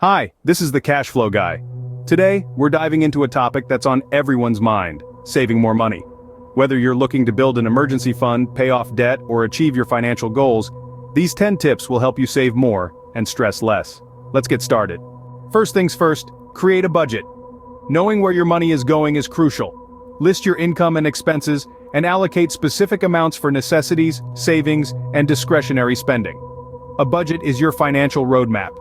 Hi, this is the Cashflow guy. Today, we're diving into a topic that's on everyone's mind: saving more money. Whether you're looking to build an emergency fund, pay off debt, or achieve your financial goals, these 10 tips will help you save more and stress less. Let's get started. First things first, create a budget. Knowing where your money is going is crucial. List your income and expenses and allocate specific amounts for necessities, savings, and discretionary spending. A budget is your financial roadmap.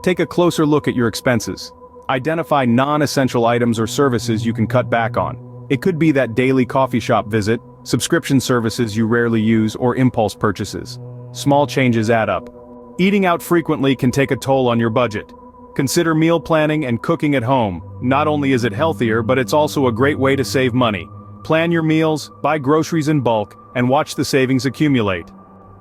Take a closer look at your expenses. Identify non-essential items or services you can cut back on. It could be that daily coffee shop visit, subscription services you rarely use, or impulse purchases. Small changes add up. Eating out frequently can take a toll on your budget. Consider meal planning and cooking at home. Not only is it healthier, but it's also a great way to save money. Plan your meals, buy groceries in bulk, and watch the savings accumulate.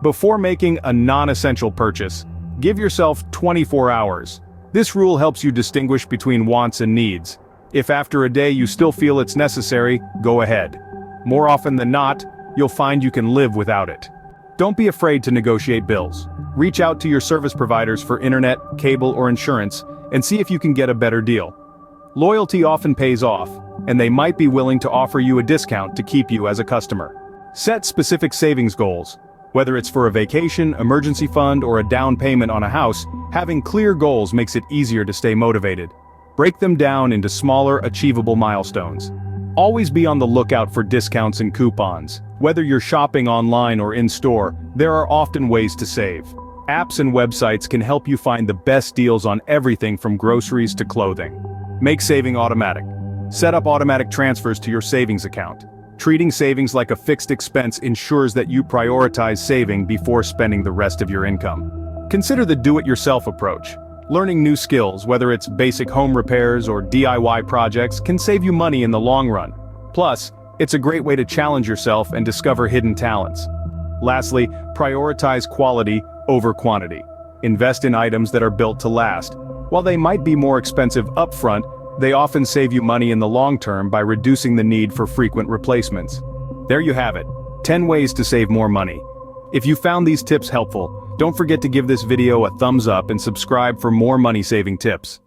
Before making a non-essential purchase, give yourself 24 hours. This rule helps you distinguish between wants and needs. If after a day you still feel it's necessary, go ahead. More often than not, you'll find you can live without it. Don't be afraid to negotiate bills. Reach out to your service providers for internet, cable, or insurance, and see if you can get a better deal. Loyalty often pays off, and they might be willing to offer you a discount to keep you as a customer. Set specific savings goals. Whether it's for a vacation, emergency fund, or a down payment on a house, having clear goals makes it easier to stay motivated. Break them down into smaller, achievable milestones. Always be on the lookout for discounts and coupons. Whether you're shopping online or in-store, there are often ways to save. Apps and websites can help you find the best deals on everything from groceries to clothing. Make saving automatic. Set up automatic transfers to your savings account. Treating savings like a fixed expense ensures that you prioritize saving before spending the rest of your income. Consider the do-it-yourself approach. Learning new skills, whether it's basic home repairs or DIY projects, can save you money in the long run. Plus, it's a great way to challenge yourself and discover hidden talents. Lastly, prioritize quality over quantity. Invest in items that are built to last. While they might be more expensive upfront, they often save you money in the long term by reducing the need for frequent replacements. There you have it, 10 ways to save more money. If you found these tips helpful, don't forget to give this video a thumbs up and subscribe for more money-saving tips.